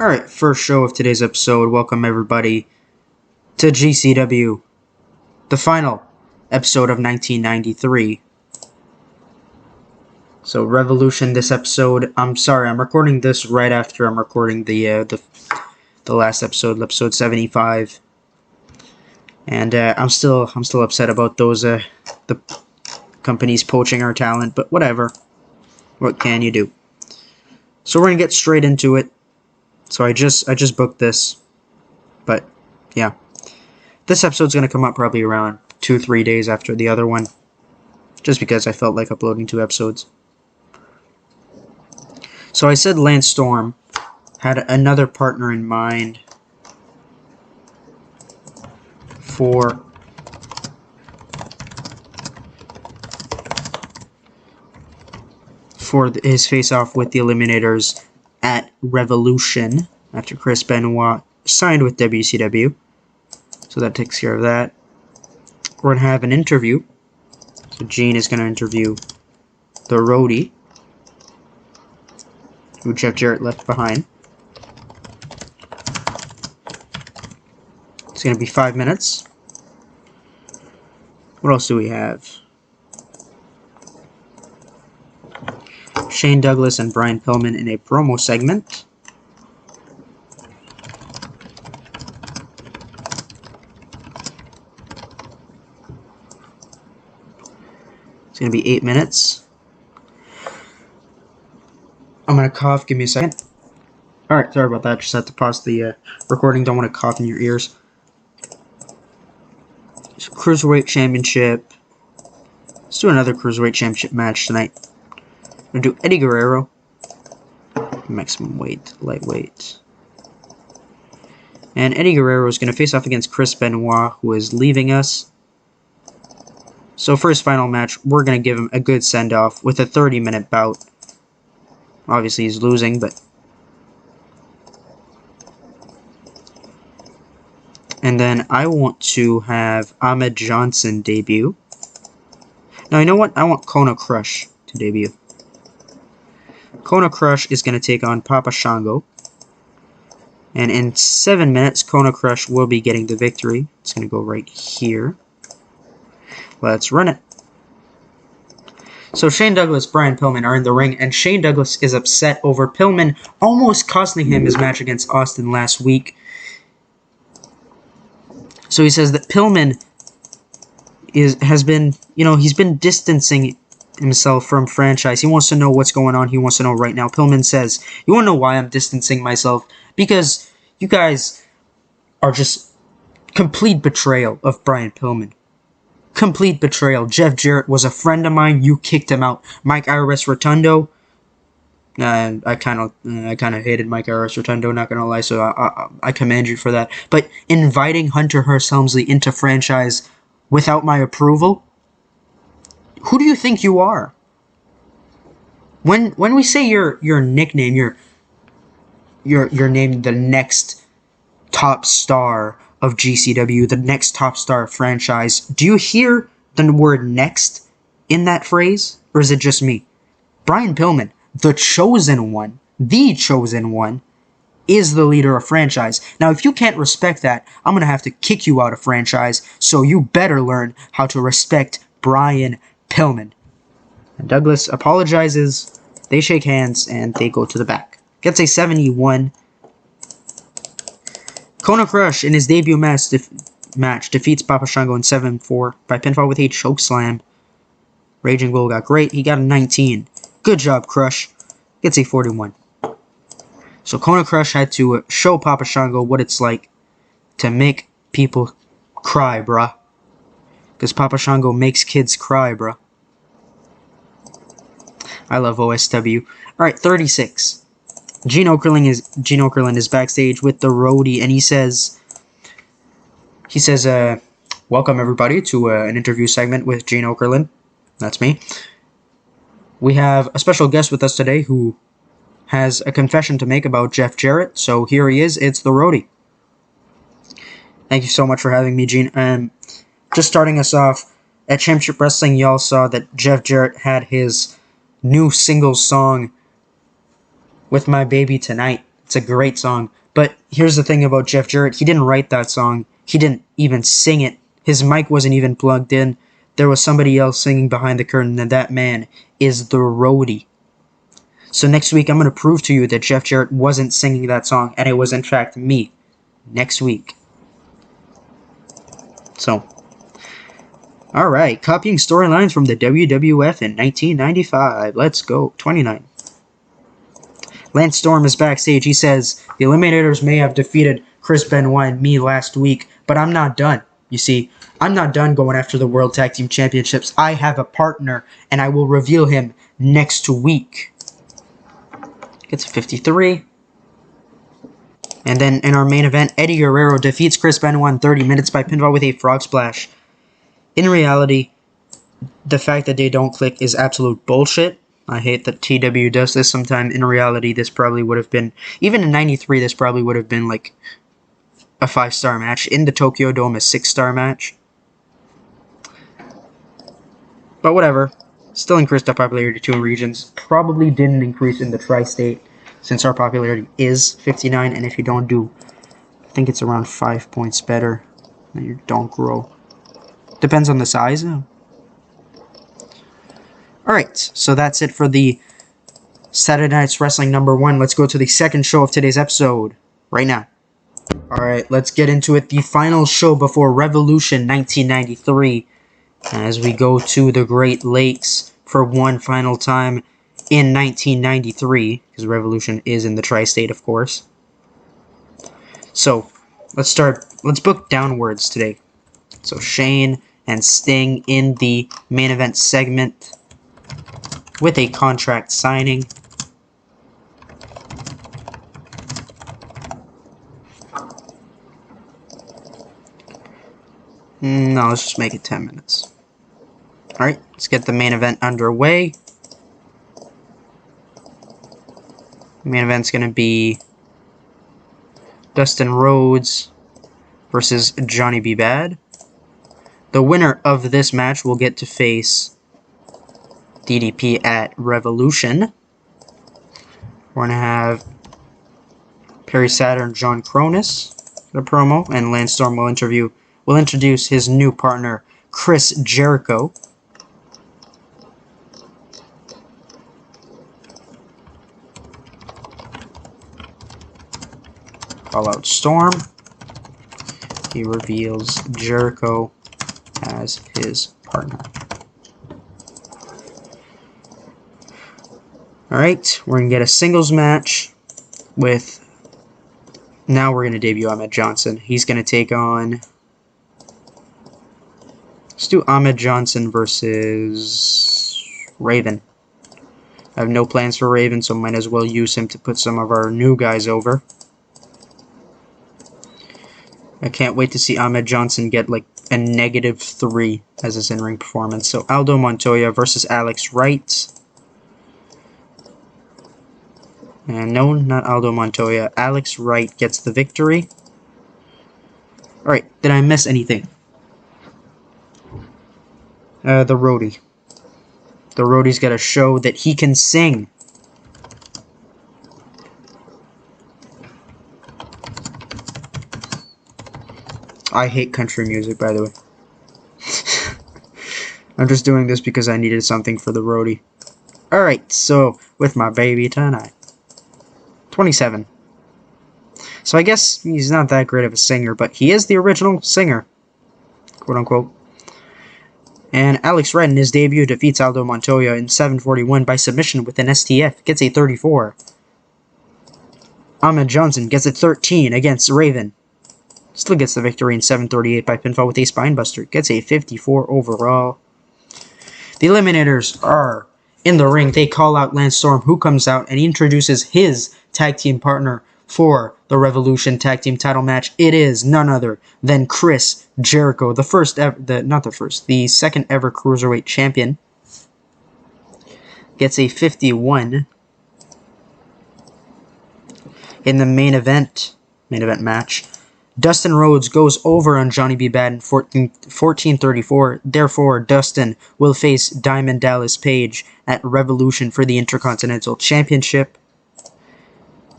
Alright, first show of today's episode. Welcome everybody to GCW, the final episode of 1993. So Revolution, this episode, I'm sorry, I'm recording this right after I'm recording the last episode, episode 75. And I'm still upset about those the companies poaching our talent, but whatever. What can you do? So we're gonna get straight into it. So I just booked this, but yeah, this episode's gonna come up probably around 2-3 days after the other one, just because I felt like uploading 2 episodes. So I said Lance Storm had another partner in mind for his face-off with the Eliminators at Revolution after Chris Benoit signed with WCW. So that takes care of that. We're going to have an interview. So Gene is going to interview the Roadie, who Jeff Jarrett left behind. It's going to be 5 minutes. What else do we have? Shane Douglas and Brian Pillman in a promo segment. It's going to be 8 minutes. I'm going to cough. Give me a second. Alright, sorry about that. Just had to pause the recording. Don't want to cough in your ears. Cruiserweight Championship. Let's do another Cruiserweight Championship match tonight. I'm going to do Eddie Guerrero. Maximum weight, lightweight. And Eddie Guerrero is going to face off against Chris Benoit, who is leaving us. So for his final match, we're going to give him a good send-off with a 30-minute bout. Obviously, he's losing, but... And then I want to have Ahmed Johnson debut. Now, you know what? I want Kona Crush to debut. Kona Crush is going to take on Papa Shango. And in 7 minutes, Kona Crush will be getting the victory. It's going to go right here. Let's run it. So Shane Douglas, Brian Pillman are in the ring, and Shane Douglas is upset over Pillman almost costing him his match against Austin last week. So he says that Pillman has been, he's been distancing himself from franchise. He wants to know what's going on. He wants to know right now. Pillman says, you want to know why I'm distancing myself? Because you guys are just complete betrayal of Brian Pillman. Complete betrayal. Jeff Jarrett was a friend of mine. You kicked him out. Mike Iris Rotundo. I kind of hated Mike Iris Rotundo, not gonna lie, so I commend you for that. But inviting Hunter Hearst Helmsley into franchise without my approval? Who do you think you are? When we say your nickname, you're named the next top star of GCW, the next top star of franchise, do you hear the word next in that phrase? Or is it just me? Brian Pillman, the chosen one, is the leader of franchise. Now, if you can't respect that, I'm going to have to kick you out of franchise, so you better learn how to respect Brian Pillman. And Douglas apologizes, they shake hands, and they go to the back. Gets a 71. Kona Crush, in his debut match, defeats Papa Shango in 7-4 by pinfall with a chokeslam. Raging Bull got great. He got a 19. Good job, Crush. Gets a 41. So Kona Crush had to show Papa Shango what it's like to make people cry, bruh. Because Papa Shango makes kids cry, bruh. I love OSW. Alright, 36. Gene Okerlund is backstage with the Roadie, and he says, welcome everybody to an interview segment with Gene Okerlund. That's me. We have a special guest with us today who has a confession to make about Jeff Jarrett. So here he is. It's the Roadie. Thank you so much for having me, Gene. Just starting us off, at Championship Wrestling, y'all saw that Jeff Jarrett had his new single song, With My Baby Tonight. It's a great song. But here's the thing about Jeff Jarrett. He didn't write that song. He didn't even sing it. His mic wasn't even plugged in. There was somebody else singing behind the curtain, and that man is the Roadie. So next week, I'm going to prove to you that Jeff Jarrett wasn't singing that song, and it was, in fact, me. Next week. So, alright, copying storylines from the WWF in 1995. Let's go. 29. Lance Storm is backstage. He says, the Eliminators may have defeated Chris Benoit and me last week, but I'm not done. You see, I'm not done going after the World Tag Team Championships. I have a partner, and I will reveal him next week. Gets a 53. And then in our main event, Eddie Guerrero defeats Chris Benoit in 30 minutes by pinfall with a frog splash. In reality, the fact that they don't click is absolute bullshit. I hate that TW does this sometime. In reality, this probably would have been, even in 93, this probably would have been like a 5-star match. In the Tokyo Dome, a 6-star match. But whatever. Still increased our popularity to 2 regions. Probably didn't increase in the tri-state, since our popularity is 59, and if you don't do, I think it's around 5 points better, then you don't grow. Depends on the size. Alright, so that's it for the Saturday Night's Wrestling number 1. Let's go to the second show of today's episode, right now. Alright, let's get into it. The final show before Revolution 1993, as we go to the Great Lakes for one final time in 1993, because Revolution is in the tri-state, of course. So, let's book downwards today. So, Shane and Sting in the main event segment with a contract signing. No, let's just make it 10 minutes. Alright, let's get the main event underway. The main event's going to be Dustin Rhodes versus Johnny B. Bad. The winner of this match will get to face DDP at Revolution. We're going to have Perry Saturn, John Cronus, the promo, and Lance Storm will introduce his new partner, Chris Jericho. Call out Storm. He reveals Jericho as his partner. Alright, we're going to get a singles match with... Now we're going to debut Ahmed Johnson. He's going to take on... Let's do Ahmed Johnson versus Raven. I have no plans for Raven, so might as well use him to put some of our new guys over. I can't wait to see Ahmed Johnson get like a -3 as his in-ring performance. So Aldo Montoya versus Alex Wright. And no, not Aldo Montoya. Alex Wright gets the victory. Alright, did I miss anything? The Roadie. The Roadie's got to show that he can sing. I hate country music, by the way. I'm just doing this because I needed something for the Roadie. Alright, so, with my baby tonight. 27. So I guess he's not that great of a singer, but he is the original singer. Quote unquote. And Alex Wright in his debut defeats Aldo Montoya in 7:41 by submission with an STF. Gets a 34. Ahmed Johnson gets a 13 against Raven. Still gets the victory in 7:38 by pinfall with a spinebuster. Gets a 54 overall. The Eliminators are in the ring. They call out Lance Storm, who comes out and he introduces his tag team partner for the Revolution tag team title match. It is none other than Chris Jericho, the second ever Cruiserweight Champion. Gets a 51. In the main event match, Dustin Rhodes goes over on Johnny B. Bad in 14:34. Therefore, Dustin will face Diamond Dallas Page at Revolution for the Intercontinental Championship.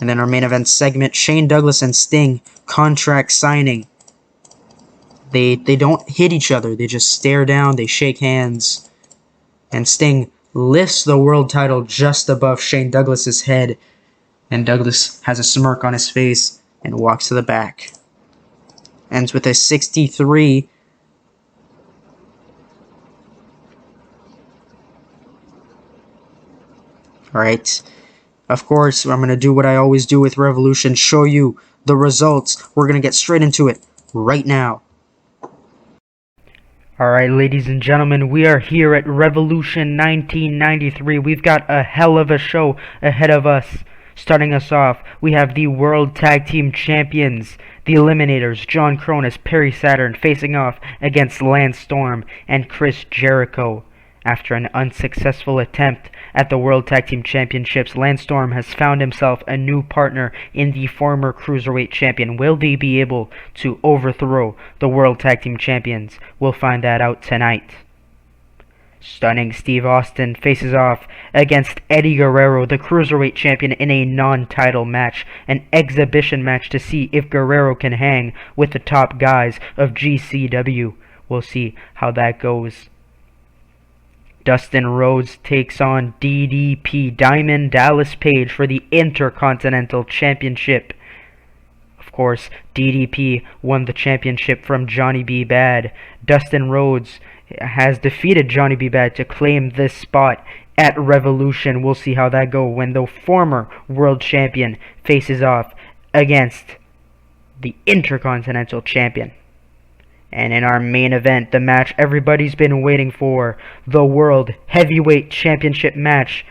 And then our main event segment, Shane Douglas and Sting, contract signing. They don't hit each other. They just stare down, they shake hands. And Sting lifts the world title just above Shane Douglas's head. And Douglas has a smirk on his face and walks to the back. Ends with a 63. Alright. Of course, I'm going to do what I always do with Revolution, show you the results. We're going to get straight into it right now. Alright, ladies and gentlemen, we are here at Revolution 1993. We've got a hell of a show ahead of us. Starting us off, we have the World Tag Team Champions, the Eliminators, John Cronus, Perry Saturn, facing off against Lance Storm and Chris Jericho. After an unsuccessful attempt at the World Tag Team Championships, Lance Storm has found himself a new partner in the former Cruiserweight Champion. Will they be able to overthrow the World Tag Team Champions? We'll find that out tonight. Stunning Steve Austin faces off against Eddie Guerrero, the Cruiserweight Champion, in a non-title match. An exhibition match to see if Guerrero can hang with the top guys of GCW. We'll see how that goes. Dustin Rhodes takes on DDP, Diamond Dallas Page, for the Intercontinental Championship. Of course, DDP won the championship from Johnny B. Bad. Dustin Rhodes has defeated Johnny B. Bad to claim this spot at Revolution. We'll see how that goes when the former world champion faces off against the Intercontinental Champion. And in our main event, the match everybody's been waiting for, the World Heavyweight Championship match,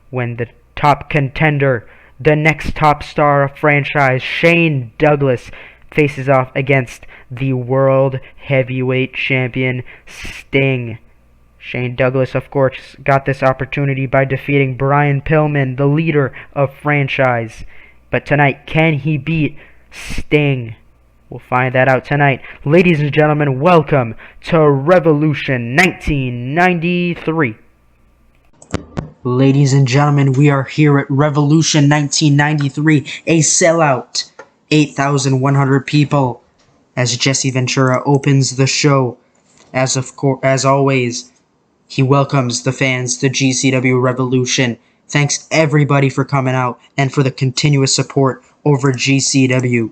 when the top contender, the next top star of franchise, Shane Douglas, faces off against the World Heavyweight Champion, Sting. Shane Douglas, of course, got this opportunity by defeating Brian Pillman, the leader of franchise. But tonight, can he beat Sting? We'll find that out tonight. Ladies and gentlemen, welcome to Revolution 1993. Ladies and gentlemen, we are here at Revolution 1993, a sellout, 8,100 people, as Jesse Ventura opens the show. As always, he welcomes the fans to GCW Revolution. Thanks everybody for coming out and for the continuous support over GCW.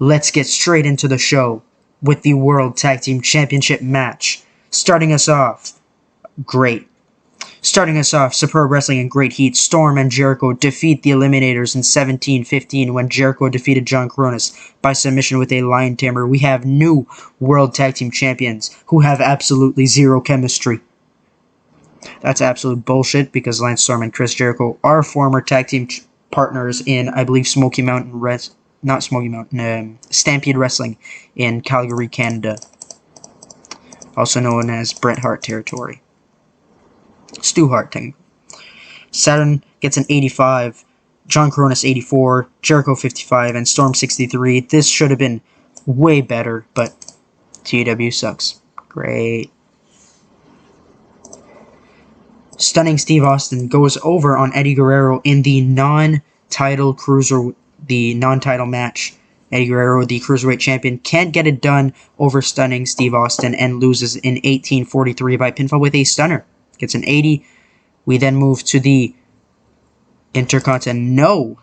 Let's get straight into the show with the World Tag Team Championship match. Starting us off, Superb Wrestling in great heat. Storm and Jericho defeat the Eliminators in 17-15 when Jericho defeated John Cronus by submission with a lion tamer. We have new World Tag Team Champions who have absolutely zero chemistry. That's absolute bullshit because Lance Storm and Chris Jericho are former tag team partners in, I believe, Stampede Wrestling in Calgary, Canada. Also known as Bret Hart territory. Stu Hart, technically. Saturn gets an 85, John Cronus 84, Jericho 55, and Storm 63. This should have been way better, but TEW sucks. Great. Stunning Steve Austin goes over on Eddie Guerrero in the non-title match. Eddie Guerrero, the Cruiserweight Champion, can't get it done over Stunning Steve Austin and loses in 1843 by pinfall with a stunner. Gets an 80. We then move to the Intercontinental.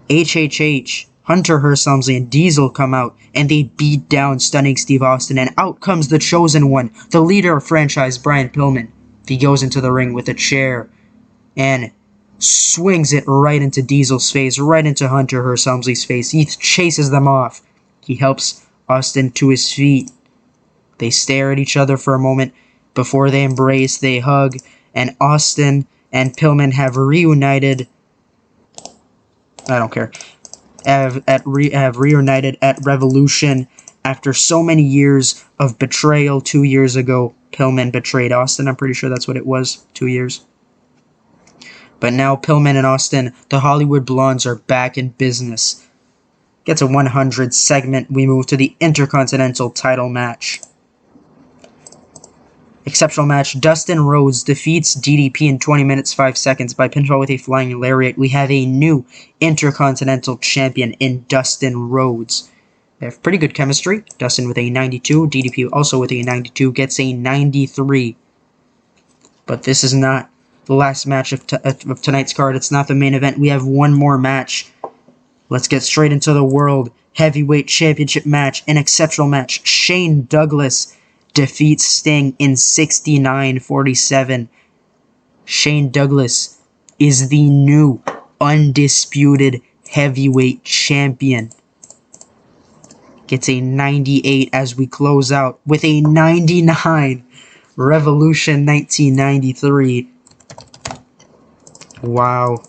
HHH, Hunter Hearst Helmsley, and Diesel come out, and they beat down Stunning Steve Austin, and out comes the Chosen One, the leader of franchise, Brian Pillman. He goes into the ring with a chair and swings it right into Diesel's face, right into Hunter Hearst Helmsley's face. He chases them off. He helps Austin to his feet. They stare at each other for a moment before they embrace, they hug, and Austin and Pillman have reunited. I don't care. Have reunited at Revolution after so many years of betrayal. 2 years ago, Pillman betrayed Austin. I'm pretty sure that's what it was. 2 years. But now Pillman and Austin, the Hollywood Blondes, are back in business. Gets a 100 segment. We move to the Intercontinental title match. Exceptional match. Dustin Rhodes defeats DDP in 20 minutes 5 seconds by pinfall with a flying lariat. We have a new Intercontinental Champion in Dustin Rhodes. They have pretty good chemistry. Dustin with a 92. DDP also with a 92. Gets a 93. But this is not the last match of tonight's card. It's not the main event. We have one more match. Let's get straight into the World Heavyweight Championship match. An exceptional match. Shane Douglas defeats Sting in 69-47. Shane Douglas is the new undisputed heavyweight champion. Gets a 98 as we close out with a 99. Revolution 1993. Wow.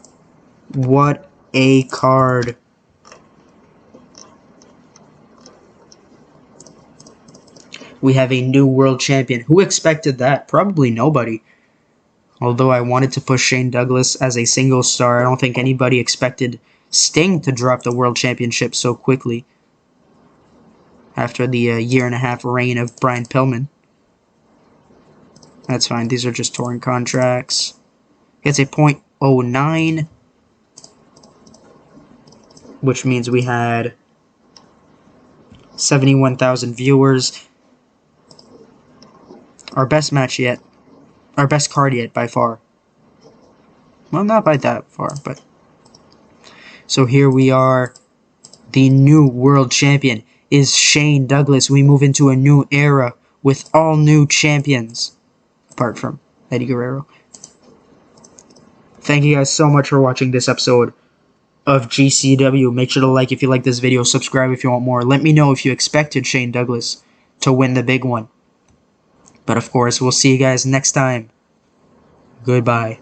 What a card. We have a new world champion. Who expected that? Probably nobody. Although I wanted to push Shane Douglas as a single star, I don't think anybody expected Sting to drop the world championship so quickly after the year-and-a-half reign of Brian Pillman. That's fine. These are just touring contracts. It's a .09, which means we had 71,000 viewers. Our best match yet. Our best card yet, by far. Well, not by that far, but... So here we are. The new world champion is Shane Douglas. We move into a new era with all new champions. Apart from Eddie Guerrero. Thank you guys so much for watching this episode of GCW. Make sure to like if you like this video. Subscribe if you want more. Let me know if you expected Shane Douglas to win the big one. But of course, we'll see you guys next time. Goodbye.